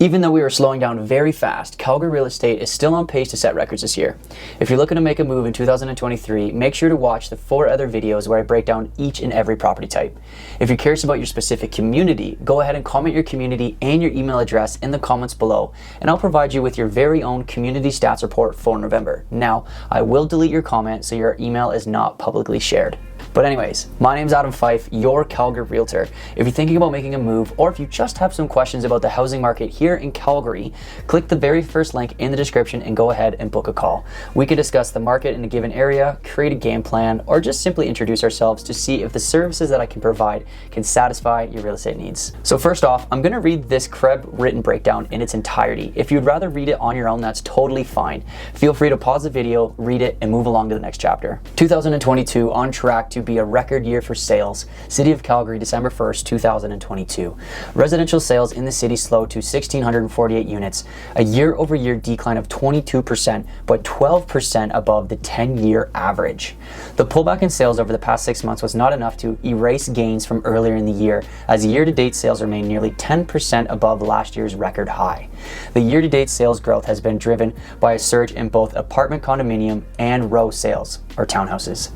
Even though we are slowing down very fast, Calgary real estate is still on pace to set records this year. If you're looking to make a move in 2023, make sure to watch the 4 other videos where I break down each and every property type. If you're curious about your specific community, go ahead and comment your community and your email address in the comments below, and I'll provide you with your very own community stats report for November. Now, I will delete your comment so your email is not publicly shared. But anyways, my name's Adam Fife, your Calgary Realtor. If you're thinking about making a move, or if you just have some questions about the housing market here in Calgary, click the very first link in the description and go ahead and book a call. We can discuss the market in a given area, create a game plan, or just simply introduce ourselves to see if the services that I can provide can satisfy your real estate needs. So first off, I'm going to read this KREB written breakdown in its entirety. If you'd rather read it on your own, that's totally fine. Feel free to pause the video, read it, and move along to the next chapter. 2022 on track to be a record year for sales. City of Calgary, December 1st, 2022. Residential sales in the city slowed to 1,648 units, a year-over-year decline of 22%, but 12% above the 10-year average. The pullback in sales over the past 6 months was not enough to erase gains from earlier in the year, as year-to-date sales remain nearly 10% above last year's record high. The year-to-date sales growth has been driven by a surge in both apartment condominium and row sales, or townhouses.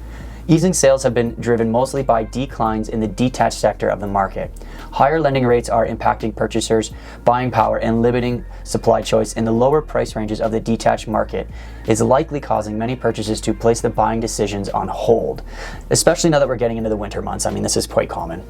Easing sales have been driven mostly by declines in the detached sector of the market. Higher lending rates are impacting purchasers' buying power, and limiting supply choice in the lower price ranges of the detached market is likely causing many purchases to place the buying decisions on hold, especially now that we're getting into the winter months. I mean, this is quite common.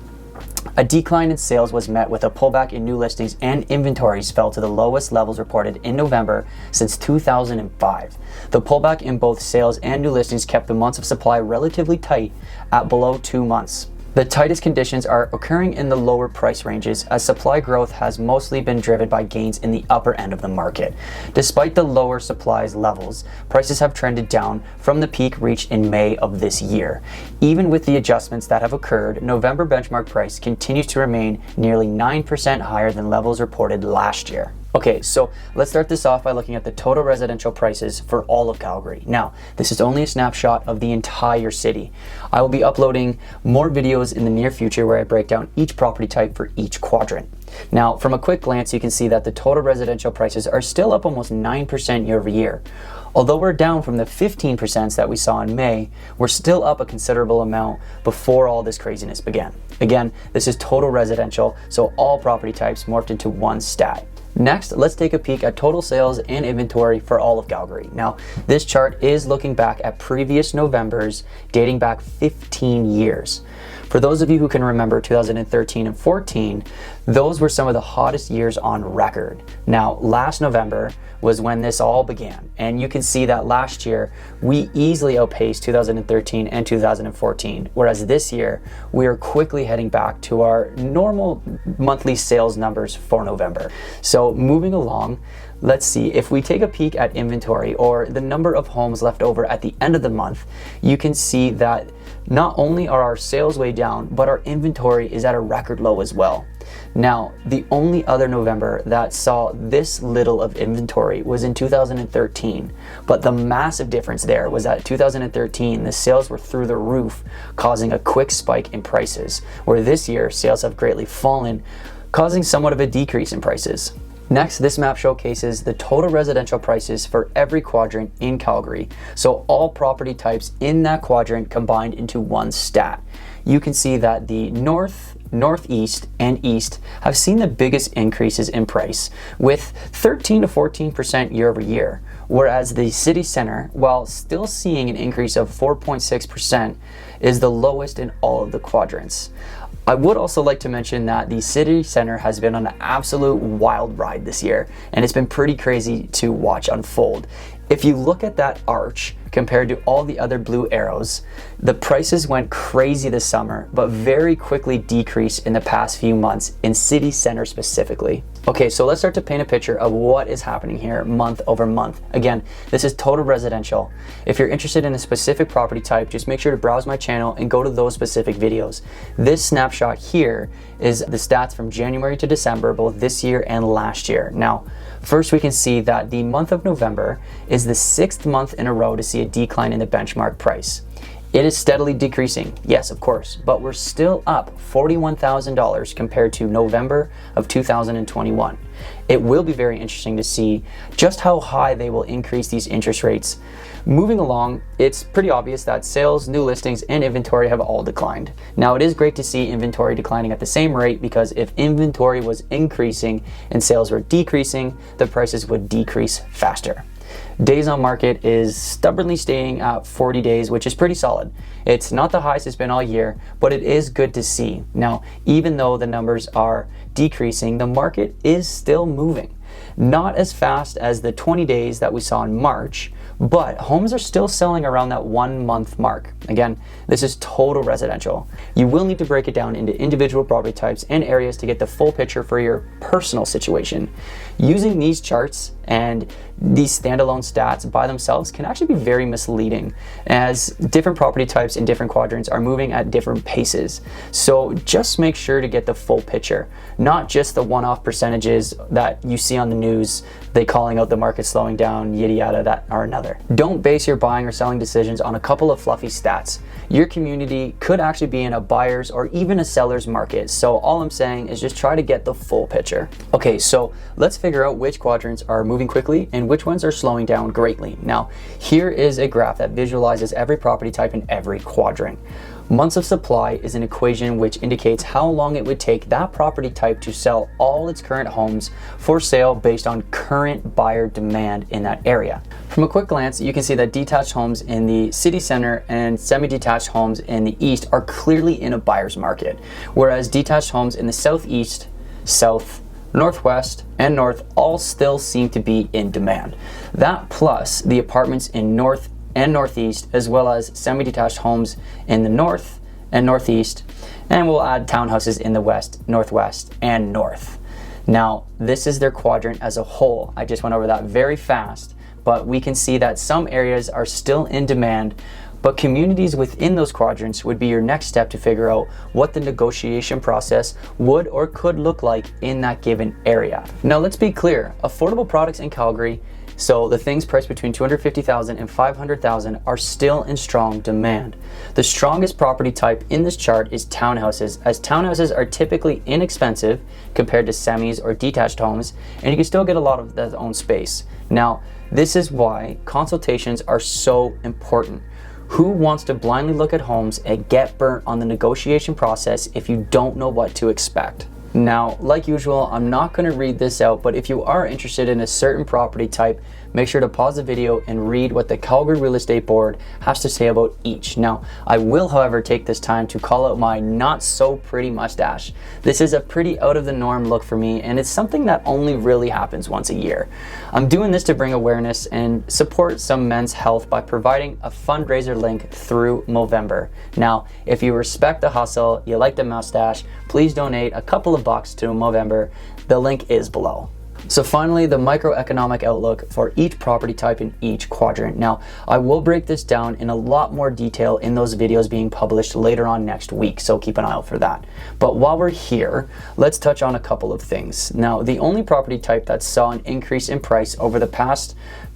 A decline in sales was met with a pullback in new listings, and inventories fell to the lowest levels reported in November since 2005. The pullback in both sales and new listings kept the months of supply relatively tight at below 2 months. The tightest conditions are occurring in the lower price ranges, as supply growth has mostly been driven by gains in the upper end of the market. Despite the lower supplies levels, prices have trended down from the peak reached in May of this year. Even with the adjustments that have occurred, November benchmark price continues to remain nearly 9% higher than levels reported last year. Okay, so let's start this off by looking at the total residential prices for all of Calgary. Now, this is only a snapshot of the entire city. I will be uploading more videos in the near future where I break down each property type for each quadrant. Now, from a quick glance, you can see that the total residential prices are still up almost 9% year over year. Although we're down from the 15% that we saw in May, we're still up a considerable amount before all this craziness began. Again, this is total residential, so all property types morphed into one stat. Next, let's take a peek at total sales and inventory for all of Calgary. Now, this chart is looking back at previous Novembers dating back 15 years. For those of you who can remember 2013 and 14, those were some of the hottest years on record. Now, last November was when this all began, and you can see that last year we easily outpaced 2013 and 2014, whereas this year we are quickly heading back to our normal monthly sales numbers for November. So moving along, let's see, if we take a peek at inventory, or the number of homes left over at the end of the month, you can see that not only are our sales way down, but our inventory is at a record low as well. Now, the only other November that saw this little of inventory was in 2013, but the massive difference there was that 2013, the sales were through the roof, causing a quick spike in prices, where this year sales have greatly fallen, causing somewhat of a decrease in prices. Next, this map showcases the total residential prices for every quadrant in Calgary, so all property types in that quadrant combined into one stat. You can see that the north, northeast, and east have seen the biggest increases in price, with 13 to 14% year over year, whereas the city center, while still seeing an increase of 4.6%, is the lowest in all of the quadrants. I would also like to mention that the city center has been on an absolute wild ride this year, and it's been pretty crazy to watch unfold. If you look at that arch compared to all the other blue arrows, the prices went crazy this summer, but very quickly decreased in the past few months in city center specifically. Okay, so let's start to paint a picture of what is happening here month over month. Again, this is total residential. If you're interested in a specific property type, just make sure to browse my channel and go to those specific videos. This snapshot here is the stats from January to December, both this year and last year. Now, first we can see that the month of November is the 6th month in a row to see a decline in the benchmark price. It is steadily decreasing, yes, of course, but we're still up $41,000 compared to November of 2021. It will be very interesting to see just how high they will increase these interest rates. Moving along, it's pretty obvious that sales, new listings, and inventory have all declined. Now, it is great to see inventory declining at the same rate, because if inventory was increasing and sales were decreasing, the prices would decrease faster. Days on market is stubbornly staying at 40 days, which is pretty solid. It's not the highest it's been all year, but it is good to see. Now, even though the numbers are decreasing, the market is still moving. Not as fast as the 20 days that we saw in March, but homes are still selling around that 1 month mark. Again, this is total residential. You will need to break it down into individual property types and areas to get the full picture for your personal situation. Using these charts and these standalone stats by themselves can actually be very misleading, as different property types in different quadrants are moving at different paces. So just make sure to get the full picture, not just the one-off percentages that you see on the news, they calling out the market slowing down, yada yada, that are another. Don't base your buying or selling decisions on a couple of fluffy stats. Your community could actually be in a buyer's or even a seller's market. So all I'm saying is just try to get the full picture. Okay, so let's figure out which quadrants are moving quickly and which ones are slowing down greatly. Now, here is a graph that visualizes every property type in every quadrant. Months of supply is an equation which indicates how long it would take that property type to sell all its current homes for sale based on current buyer demand in that area. From a quick glance, you can see that detached homes in the city center and semi-detached homes in the east are clearly in a buyer's market, whereas detached homes in the southeast, south, northwest, and north all still seem to be in demand. That plus the apartments in north and northeast, as well as semi-detached homes in the north and northeast, and we'll add townhouses in the west, northwest, and north. Now, this is their quadrant as a whole. I just went over that very fast, but we can see that some areas are still in demand, but communities within those quadrants would be your next step to figure out what the negotiation process would or could look like in that given area. Now, let's be clear, affordable products in Calgary, so the things priced between $250,000 and $500,000 are still in strong demand. The strongest property type in this chart is townhouses, as townhouses are typically inexpensive compared to semis or detached homes, and you can still get a lot of that own space. Now, this is why consultations are so important. Who wants to blindly look at homes and get burnt on the negotiation process if you don't know what to expect? Now, like usual, I'm not going to read this out, but if you are interested in a certain property type, make sure to pause the video and read what the Calgary Real Estate Board has to say about each. Now, I will, however, take this time to call out my not so pretty mustache. This is a pretty out of the norm look for me, and it's something that only really happens once a year. I'm doing this to bring awareness and support some men's health by providing a fundraiser link through Movember. Now, if you respect the hustle, you like the mustache, please donate a couple of bucks to Movember. The link is below. So finally, the microeconomic outlook for each property type in each quadrant. Now, I will break this down in a lot more detail in those videos being published later on next week, so keep an eye out for that. But while we're here, let's touch on a couple of things. Now, the only property type that saw an increase in price over the past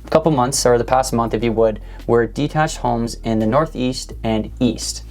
couple months, or the past month if you would, were detached homes in the northeast and east,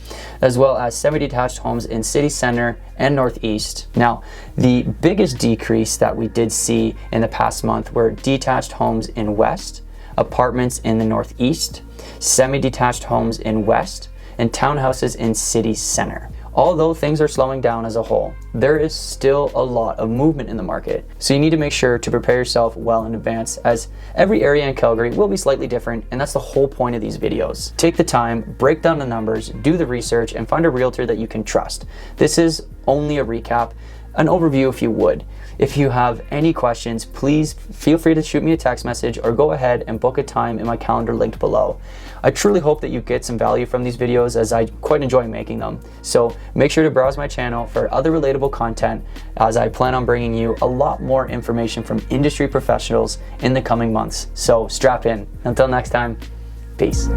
as well as semi-detached homes in city center and northeast. Now, the biggest decrease that we did see in the past month were detached homes in west, apartments in the northeast, semi-detached homes in west, and townhouses in city center. Although things are slowing down as a whole, there is still a lot of movement in the market. So you need to make sure to prepare yourself well in advance, as every area in Calgary will be slightly different, and that's the whole point of these videos. Take the time, break down the numbers, do the research, and find a realtor that you can trust. This is only a recap, an overview if you would. If you have any questions, please feel free to shoot me a text message or go ahead and book a time in my calendar linked below. I truly hope that you get some value from these videos, as I quite enjoy making them. So make sure to browse my channel for other relatable content, as I plan on bringing you a lot more information from industry professionals in the coming months. So strap in. Until next time, peace.